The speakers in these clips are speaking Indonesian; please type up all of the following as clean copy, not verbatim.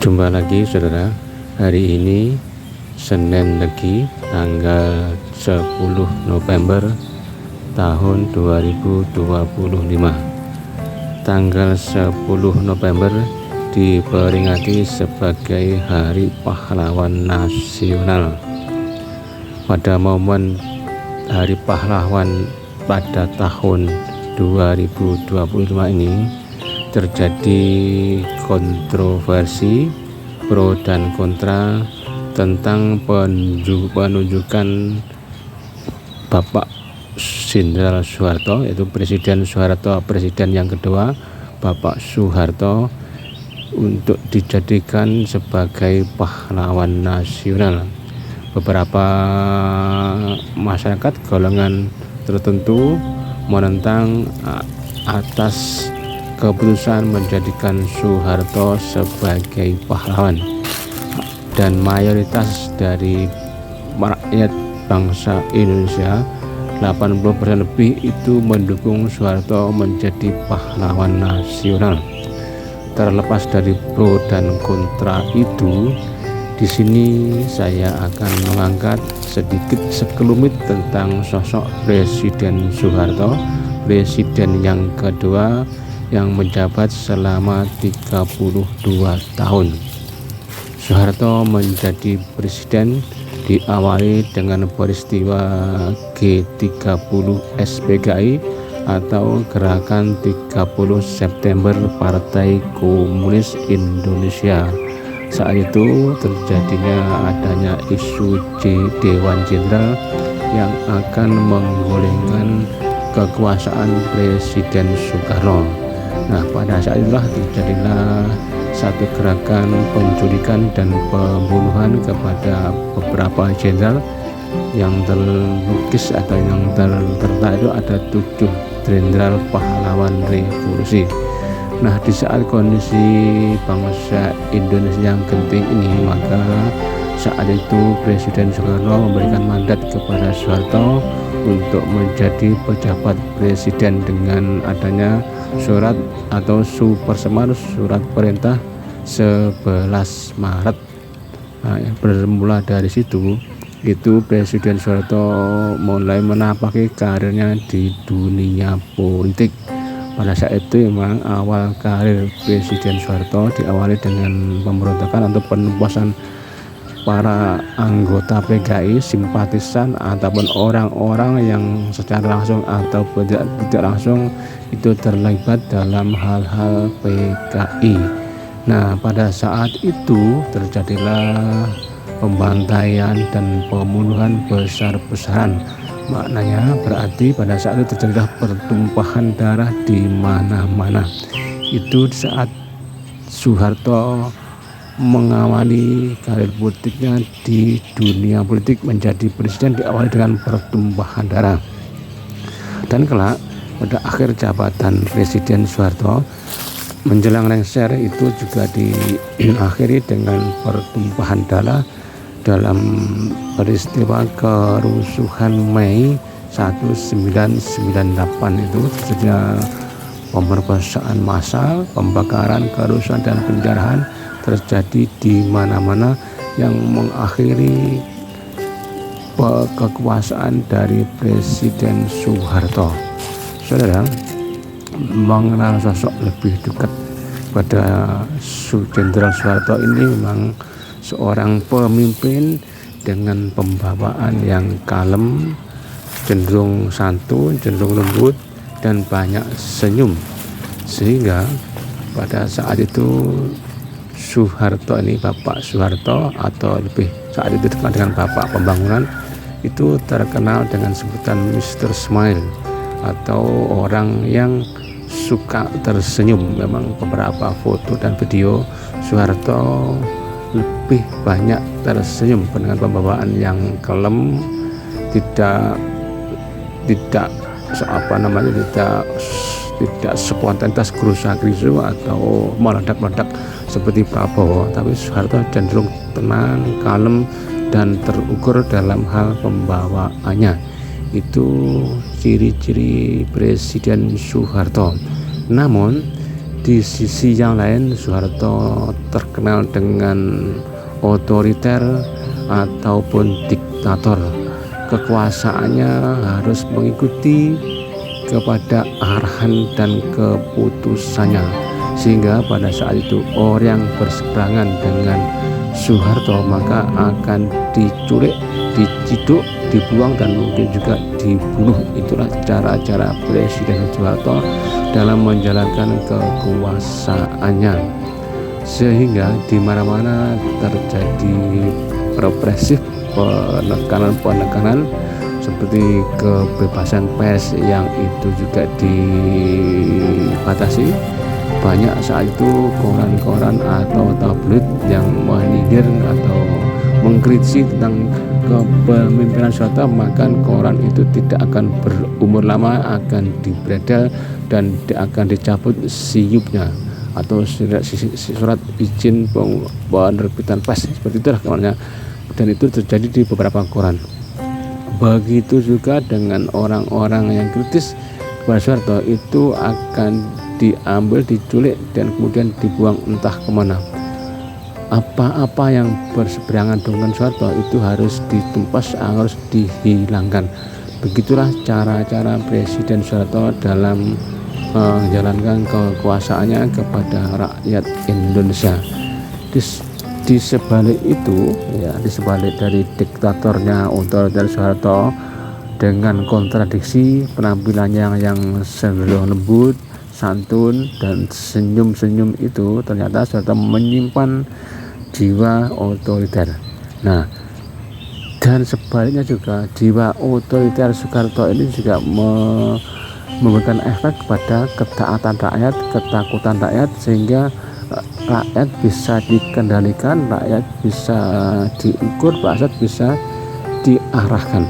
Jumpa lagi saudara, hari ini Senin Legi tanggal 10 November tahun 2025. Tanggal 10 November diperingati sebagai Hari Pahlawan Nasional. Pada momen Hari Pahlawan pada tahun 2025 ini terjadi kontroversi pro dan kontra tentang penunjukan Bapak Jenderal Soeharto, yaitu Presiden Soeharto, presiden yang kedua Bapak Soeharto, untuk dijadikan sebagai pahlawan nasional. Beberapa masyarakat golongan tertentu menentang atas keputusan menjadikan Soeharto sebagai pahlawan, dan mayoritas dari rakyat bangsa Indonesia 80% lebih itu mendukung Soeharto menjadi pahlawan nasional. Terlepas dari pro dan kontra itu, di sini saya akan mengangkat sedikit sekelumit tentang sosok Presiden Soeharto, presiden yang kedua yang menjabat selama 32 tahun. Soeharto menjadi presiden diawali dengan peristiwa G30 SPKI atau Gerakan 30 September Partai Komunis Indonesia. Saat itu terjadinya adanya isu Dewan Jenderal yang akan menggulingkan kekuasaan Presiden Soekarno. Nah, pada saat itulah terjadilah satu gerakan penculikan dan pembunuhan kepada beberapa jenderal yang terlukis atau yang tertera itu ada 7 jenderal pahlawan revolusi. Nah, di saat kondisi bangsa Indonesia yang genting ini, maka saat itu Presiden Soekarno memberikan mandat kepada Soeharto untuk menjadi pejabat presiden dengan adanya surat atau Supersemar, surat perintah 11 Maret. Nah, bermula dari situ, itu Presiden Soeharto mulai menapaki karirnya di dunia politik. Pada saat itu memang awal karir Presiden Soeharto diawali dengan pemberontakan atau penumpasan para anggota PKI, simpatisan ataupun orang-orang yang secara langsung atau tidak langsung itu terlibat dalam hal-hal PKI. Nah, pada saat itu terjadilah pembantaian dan pembunuhan besar-besaran. Maknanya berarti pada saat itu terjadilah pertumpahan darah di mana-mana. Itu saat Soeharto mengawali karir politiknya di dunia politik menjadi presiden diawali dengan pertumpahan darah. Dan kelak pada akhir jabatan Presiden Soeharto menjelang lengser itu juga diakhiri dengan pertumpahan darah dalam peristiwa kerusuhan Mei 1998 itu terjadi pemerkosaan massal, pembakaran, kerusuhan dan penjarahan terjadi di mana-mana yang mengakhiri kekuasaan dari Presiden Soeharto. Saudara, mengenal sosok lebih dekat pada Jenderal Soeharto ini memang seorang pemimpin dengan pembawaan yang kalem, cenderung santun, cenderung lembut dan banyak senyum, sehingga pada saat itu Soeharto ini, Bapak Soeharto atau lebih saat itu dikenal dengan Bapak Pembangunan, itu terkenal dengan sebutan Mr. Smile atau orang yang suka tersenyum. Memang beberapa foto dan video Soeharto lebih banyak tersenyum dengan pembawaan yang kalem, tidak spontanitas gerusa-gerusu atau meledak-meledak seperti Prabowo, tapi Soeharto cenderung tenang, kalem dan terukur dalam hal pembawaannya. Itu ciri-ciri Presiden Soeharto. Namun Di sisi yang lain, Soeharto terkenal dengan otoriter ataupun diktator. Kekuasaannya harus mengikuti kepada arahan dan keputusannya, sehingga pada saat itu orang yang berseberangan dengan Soeharto maka akan diculik, diciduk, dibuang, dan mungkin juga dibunuh. Itulah cara-cara Presiden Soeharto dalam menjalankan kekuasaannya, sehingga di mana-mana terjadi represif, penekanan seperti kebebasan pers yang itu juga dibatasi. Banyak saat itu koran-koran atau tabloid yang menyindir atau mengkritisi tentang kepemimpinan Soeharto, maka koran itu tidak akan berumur lama, akan dibredel dan akan dicabut siupnya atau surat izin penerbitan pers, seperti itulah namanya. Dan itu terjadi di beberapa koran. Begitu juga dengan orang-orang yang kritis kepada Soeharto, itu akan diambil, diculik, dan kemudian dibuang entah kemana. Apa-apa yang berseberangan dengan Soeharto itu harus ditumpas, harus dihilangkan. Begitulah cara-cara Presiden Soeharto dalam menjalankan kekuasaannya kepada rakyat Indonesia. Di sebalik itu, ya, di sebalik dari diktatornya otoriter Soeharto dengan kontradiksi penampilannya yang selalu lembut, santun, dan senyum-senyum itu, ternyata Soeharto menyimpan jiwa otoriter. Nah, dan sebaliknya juga jiwa otoriter Soeharto ini juga memberikan efek kepada ketaatan rakyat, ketakutan rakyat, sehingga rakyat bisa dikendalikan, rakyat bisa diukur, rakyat bisa diarahkan,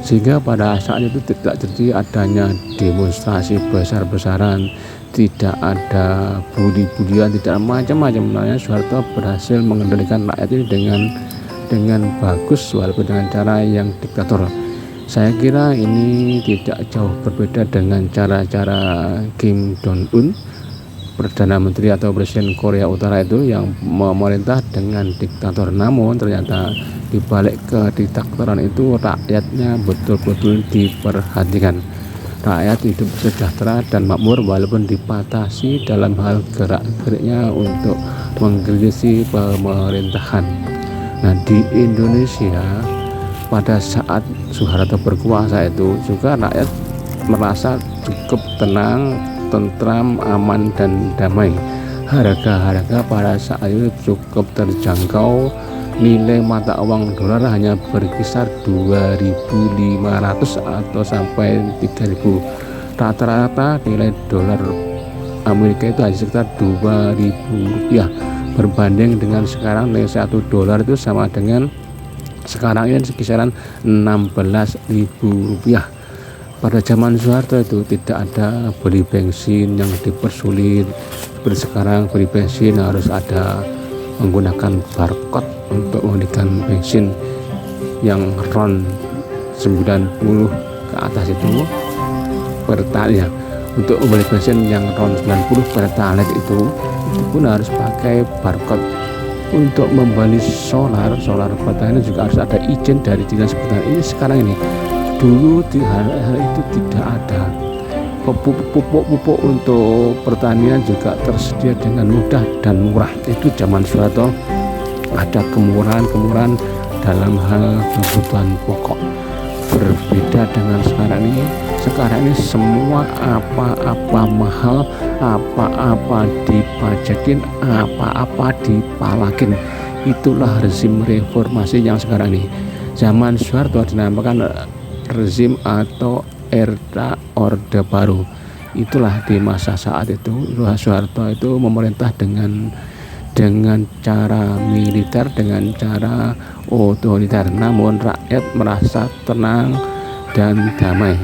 sehingga pada saat itu tidak terjadi adanya demonstrasi besar-besaran, tidak ada bully-bullyan, tidak macam-macam. Soeharto berhasil mengendalikan rakyat ini dengan bagus, walaupun dengan cara yang diktator. Saya kira ini tidak jauh berbeda dengan cara-cara Kim Jong Un, Perdana Menteri atau Presiden Korea Utara itu, yang memerintah dengan diktator. Namun ternyata di balik kediktatoran itu rakyatnya betul-betul diperhatikan. Rakyat hidup sejahtera dan makmur walaupun dibatasi dalam hal gerak-geriknya untuk mengkritisi pemerintahan. Nah, di Indonesia pada saat Soeharto berkuasa itu juga rakyat merasa cukup tenang, tentram, aman, dan damai. Harga-harga pada saat itu cukup terjangkau. Nilai mata uang dolar hanya berkisar 2.500 atau sampai 3.000. Rata-rata nilai dolar Amerika itu hanya sekitar 2.000 rupiah. Berbanding dengan sekarang, nilai 1 dolar itu sama dengan sekarang ini kisaran 16.000 rupiah. Pada zaman Soeharto itu tidak ada beli bensin yang dipersulit seperti sekarang. Beli bensin harus ada menggunakan barcode untuk membelikan bensin yang RON 90 ke atas itu pertalite. Untuk membeli bensin yang RON 90 pertalite itu pun harus pakai barcode. Untuk membeli solar pertalite juga harus ada izin dari dinas pertanian. Ini sekarang ini, dulu di hari itu tidak ada. Pupuk untuk pertanian juga tersedia dengan mudah dan murah. Itu zaman Soeharto ada kemurahan dalam hal kebutuhan pokok. Berbeda dengan sekarang ini. Sekarang ini semua apa-apa mahal, apa-apa dipajakin, apa-apa dipalakin. Itulah rezim reformasi yang sekarang ini. Zaman Soeharto dinamakan rezim atau era Orde Baru. Itulah di masa saat itu Soeharto itu memerintah dengan cara militer, dengan cara otoriter. Namun rakyat merasa tenang dan damai.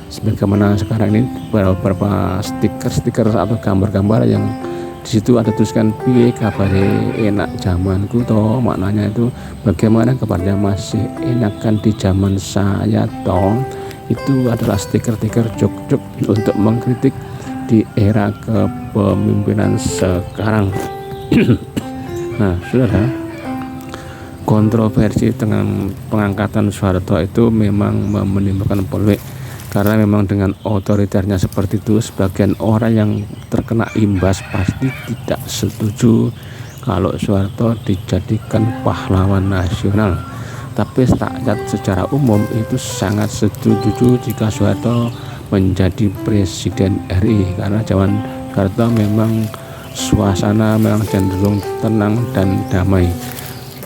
Sebagaimana sekarang ini beberapa stiker atau gambar-gambar yang di situ ada tuliskan piye kabare enak zamanku toh, maknanya itu bagaimana kabarnya masih enakan di zaman saya toh. Itu adalah stiker-stiker jok-jok untuk mengkritik di era kepemimpinan sekarang. Nah, saudara, kontroversi dengan pengangkatan Soeharto itu memang menimbulkan polemik, karena memang dengan otoriternya seperti itu, sebagian orang yang terkena imbas pasti tidak setuju kalau Soeharto dijadikan pahlawan nasional. Tapi rakyat secara umum itu sangat setuju jika Soeharto menjadi presiden RI, karena zaman Soeharto memang suasana memang cenderung tenang dan damai.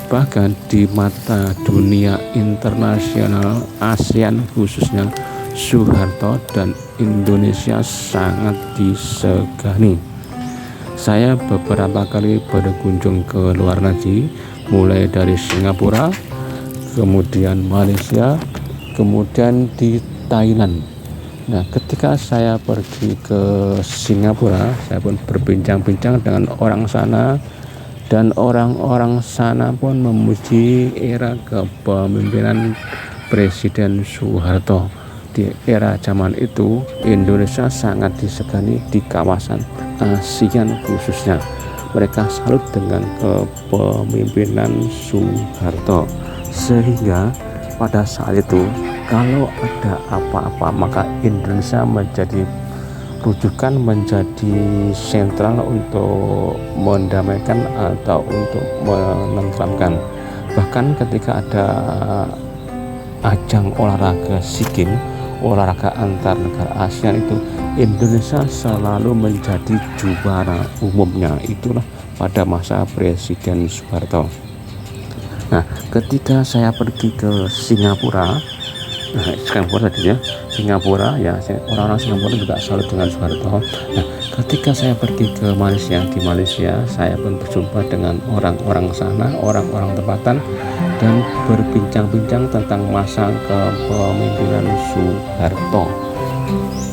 Bahkan di mata dunia internasional, ASEAN khususnya, Soeharto dan Indonesia sangat disegani. Saya beberapa kali berkunjung ke luar negeri, mulai dari Singapura, kemudian Malaysia, kemudian di Thailand. Nah, ketika saya pergi ke Singapura, saya pun berbincang-bincang dengan orang sana, dan orang-orang sana pun memuji era kepemimpinan Presiden Soeharto. Di era zaman itu, Indonesia sangat disegani di kawasan ASEAN khususnya. Mereka salut dengan kepemimpinan Soeharto, sehingga pada saat itu kalau ada apa-apa maka Indonesia menjadi rujukan, menjadi sentral untuk mendamaikan atau untuk menenteramkan. Bahkan ketika ada ajang olahraga SEA Games, olahraga antar negara ASEAN itu, Indonesia selalu menjadi juara umumnya. Itulah pada masa Presiden Soeharto. Nah, ketika saya pergi ke Singapura, Singapura ya, orang-orang Singapura juga salut dengan Soeharto. Nah, ketika saya pergi ke Malaysia, di Malaysia saya pun berjumpa dengan orang-orang sana, orang-orang tempatan, dan berbincang-bincang tentang masa kepemimpinan Soeharto.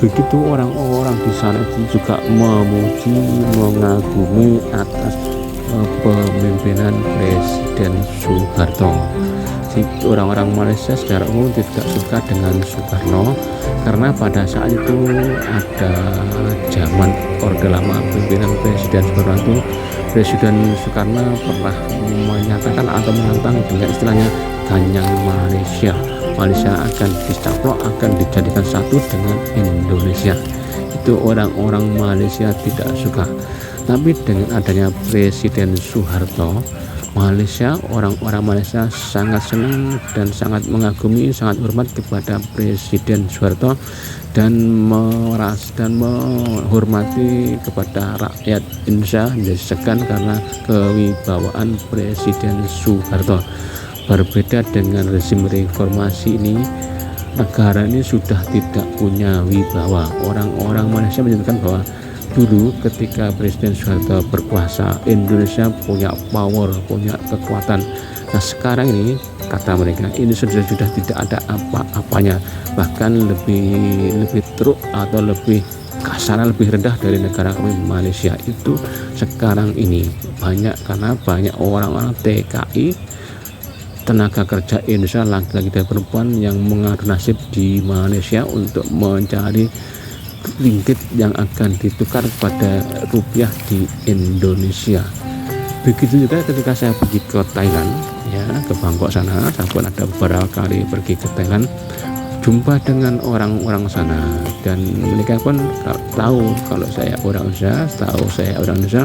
Begitu orang-orang di sana itu juga memuji, mengagumi atas kepemimpinan Presiden Soeharto. Orang-orang Malaysia secara umum tidak suka dengan Soekarno, karena pada saat itu ada zaman Orde Lama pimpinan Presiden Soekarno itu, Presiden Soekarno pernah menyatakan atau menantang dengan istilahnya ganyang Malaysia. Malaysia akan dicaplok, akan dijadikan satu dengan Indonesia. Itu orang-orang Malaysia tidak suka. Tapi dengan adanya Presiden Soeharto, Malaysia, orang-orang Malaysia sangat senang dan sangat mengagumi, sangat hormat kepada Presiden Soeharto, dan menghormati kepada rakyat Indonesia menjadi segan karena kewibawaan Presiden Soeharto. Berbeda dengan rezim reformasi ini, negara ini sudah tidak punya wibawa. Orang-orang Malaysia menyebutkan bahwa dulu ketika Presiden Soeharto berkuasa, Indonesia punya power, punya kekuatan. Nah, sekarang ini kata mereka ini sudah tidak ada apa-apanya, bahkan lebih teruk atau lebih kasar, lebih rendah dari negara kami Malaysia itu sekarang ini. Banyak karena banyak orang-orang TKI, tenaga kerja Indonesia, laki-laki dan perempuan, yang mengadu nasib di Malaysia untuk mencari ringgit yang akan ditukar pada rupiah di Indonesia. Begitu juga ketika saya pergi ke Thailand, ya, ke Bangkok sana, saya pun ada beberapa kali pergi ke Thailand, jumpa dengan orang-orang sana, dan mereka pun tahu kalau saya orang Indonesia,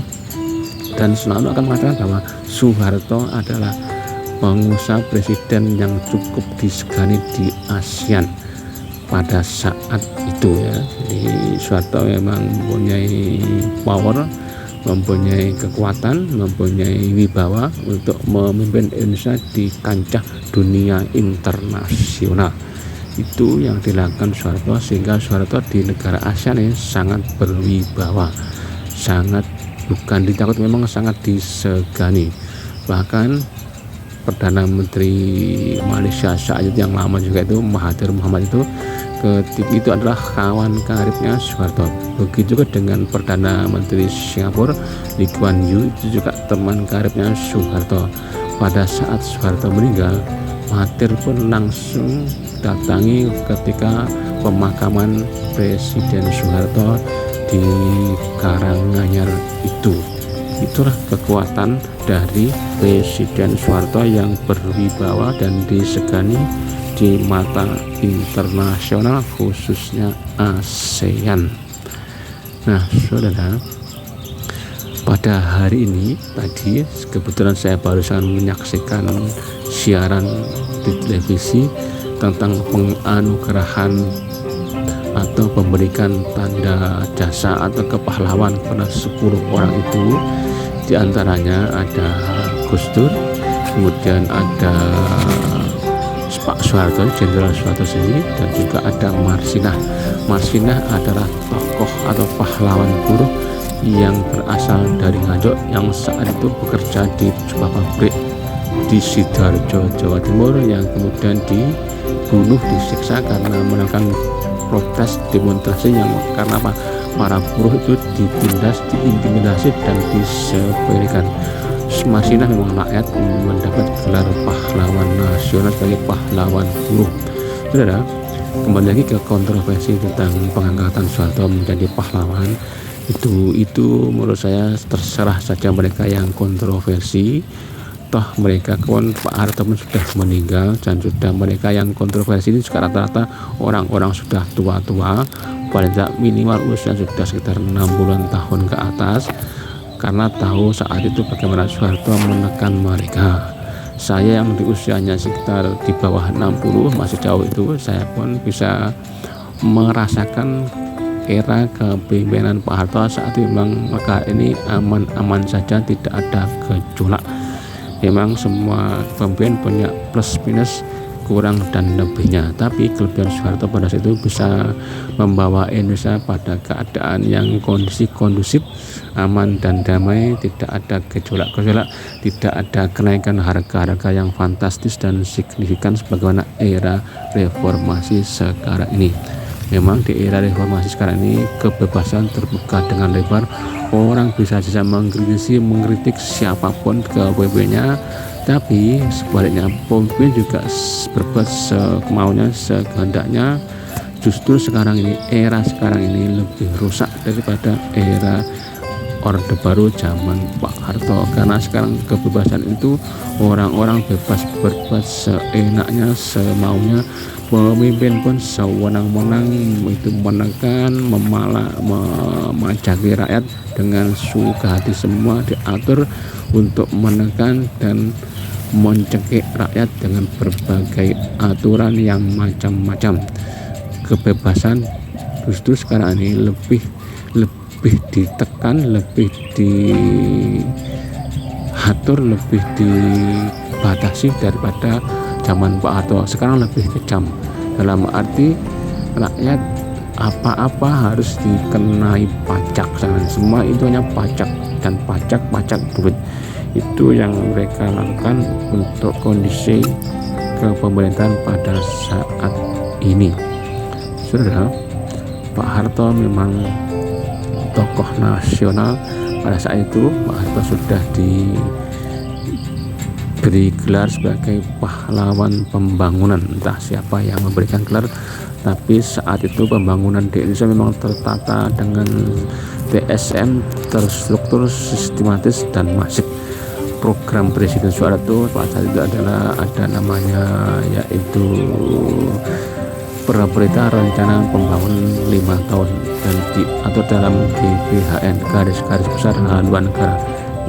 dan selalu akan mengatakan bahwa Soeharto adalah pengusaha presiden yang cukup disegani di ASEAN pada saat itu, ya. Jadi Soeharto memang mempunyai power, mempunyai kekuatan, mempunyai wibawa untuk memimpin Indonesia di kancah dunia internasional. Itu yang dilakukan Soeharto, sehingga Soeharto di negara ASEAN ini sangat berwibawa, sangat bukan ditakut, memang sangat disegani. Bahkan Perdana Menteri Malaysia saat itu yang lama juga itu, Mahathir Mohamad, itu ketika itu adalah kawan karibnya Soeharto. Begitu juga dengan Perdana Menteri Singapura, Lee Kuan Yew, itu juga teman karibnya Soeharto. Pada saat Soeharto meninggal, Mahathir pun langsung datangi ketika pemakaman Presiden Soeharto di Karanganyar itu. Itulah kekuatan dari Presiden Soeharto yang berwibawa dan disegani di mata internasional, khususnya ASEAN. Nah, saudara, pada hari ini tadi kebetulan saya barusan menyaksikan siaran di televisi tentang penganugerahan atau pemberikan tanda jasa atau kepahlawan pada 10 orang itu. Di antaranya ada Gus Dur, kemudian ada Pak Soeharto, Jenderal Soeharto sendiri, dan juga ada Marsinah. Marsinah adalah tokoh atau pahlawan buruh yang berasal dari Nganjuk yang saat itu bekerja di sebuah pabrik di Sidoarjo, Jawa Timur, yang kemudian dibunuh, disiksa karena menekan protes demonstrasi yang karena apa? Para buruh itu ditindas, diintimidasi dan disepelekan. Marsinah memang rakyat mendapat gelar pahlawan nasional sebagai pahlawan buruh. Saudara, kembali lagi ke kontroversi tentang pengangkatan Soeharto menjadi pahlawan. Itu menurut saya terserah saja mereka yang kontroversi. Toh mereka Pak Harto pun sudah meninggal, dan sudah mereka yang kontroversi ini juga rata-rata orang-orang sudah tua-tua, paling tidak minimal usia sudah sekitar 60-an tahun ke atas, karena tahu saat itu bagaimana Soeharto menekan mereka. Saya yang di usianya sekitar di bawah 60, masih jauh itu, saya pun bisa merasakan era kepemimpinan Pak Harto saat itu. Memang mereka ini aman-aman saja, tidak ada gejolak. Memang semua pemimpin punya plus minus, kurang dan lebihnya, tapi kelebihan Soeharto pada saat itu bisa membawa Indonesia pada keadaan yang kondusif, aman dan damai, tidak ada gejolak-gejolak, tidak ada kenaikan harga-harga yang fantastis dan signifikan sebagaimana era reformasi sekarang ini. Memang di era reformasi sekarang ini kebebasan terbuka dengan lebar, orang bisa saja mengkritik siapapun kepemimpinannya, tapi sebaliknya pemimpin juga berbuat semaunya, sekehendaknya. Justru sekarang ini, era sekarang ini lebih rusak daripada era Orde Baru zaman Pak Harto, karena sekarang kebebasan itu orang-orang bebas berbuat seenaknya, semaunya. Pemimpin pun sewenang-wenang itu menekan, memajaki rakyat dengan suka hati, semua diatur untuk menekan dan mencekik rakyat dengan berbagai aturan yang macam-macam. Kebebasan justru sekarang ini lebih ditekan, lebih diatur, lebih dibatasi daripada zaman Pak Harto. Sekarang lebih kejam, dalam arti rakyat apa-apa harus dikenai pajak, semua itu hanya pajak dan pajak duit. Itu yang mereka lakukan untuk kondisi kepemerintahan pada saat ini. Saudara, Pak Harto memang tokoh nasional. Pada saat itu Pak Harto sudah diberi gelar sebagai pahlawan pembangunan. Entah siapa yang memberikan gelar, tapi saat itu pembangunan di Indonesia memang tertata dengan TSM, terstruktur, sistematis dan masif. Program Presiden Soeharto pada saat itu adalah ada namanya, yaitu Perintah Rencana Pembangunan 5 tahun dan diatur dalam GBHN, garis-garis besar haluan negara.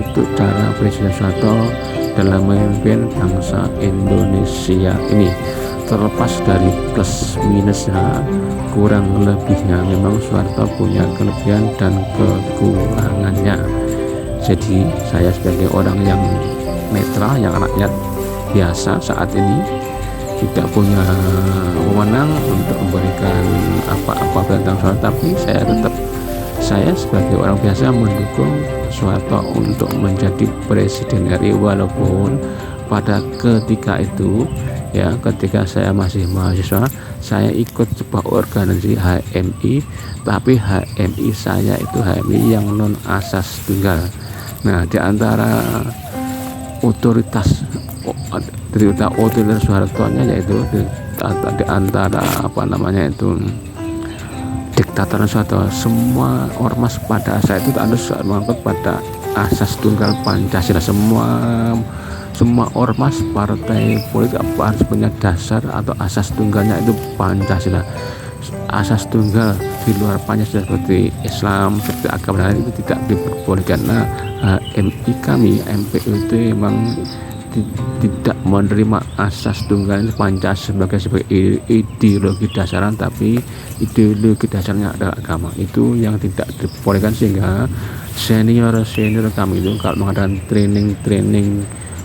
Itu cara Presiden Soeharto dalam memimpin bangsa Indonesia ini. Terlepas dari plus minusnya, kurang lebihnya, memang Soeharto punya kelebihan dan kekurangannya. Jadi saya sebagai orang yang netral, yang rakyat biasa saat ini, tidak punya wewenang untuk memberikan apa-apa tentang Soeharto, tapi saya sebagai orang biasa mendukung Soeharto untuk menjadi Presiden RI, walaupun pada ketika itu, ketika saya masih mahasiswa, saya ikut sebuah organisasi HMI, tapi HMI saya itu HMI yang non asas tunggal. Nah, di antara otoritas Soeharto-nya, yaitu di antara diktator Soeharto, semua ormas pada saat itu harus mengangkat pada asas tunggal Pancasila. Semua ormas partai politik harus punya dasar atau asas tunggalnya itu Pancasila. Asas tunggal di luar Pancasila seperti Islam, seperti agama lain itu tidak diperbolehkan. Nah, HMI kami MPU itu memang tidak menerima asas tunggal Pancasila sebagai ideologi dasaran, tapi ideologi dasarnya adalah agama. Itu yang tidak diperbolehkan, sehingga senior kami itu kalau mengadakan training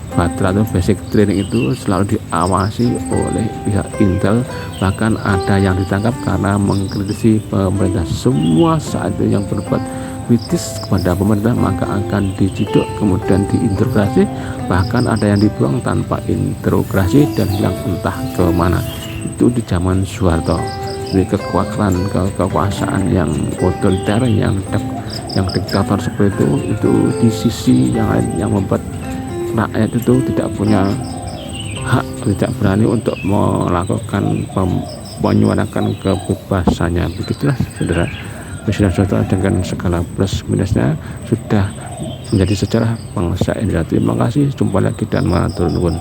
Batra atau basic training itu selalu diawasi oleh pihak Intel. Bahkan ada yang ditangkap karena mengkritisi pemerintah. Semua saat itu yang berbuat kritis kepada pemerintah maka akan diciduk, kemudian diinterogasi, bahkan ada yang dibuang tanpa interogasi dan hilang entah kemana. Itu di zaman Soeharto. Jadi kekuasaan yang otoriter, yang diktator seperti itu di sisi yang lain yang membuat rakyat itu tidak punya hak, tidak berani untuk melakukan menyuarakan kebebasannya. Begitulah saudara. Presiden Soeharto dengan segala plus minusnya sudah menjadi sejarah bangsa Indonesia. Terima kasih, jumpa lagi dan matur nuwun.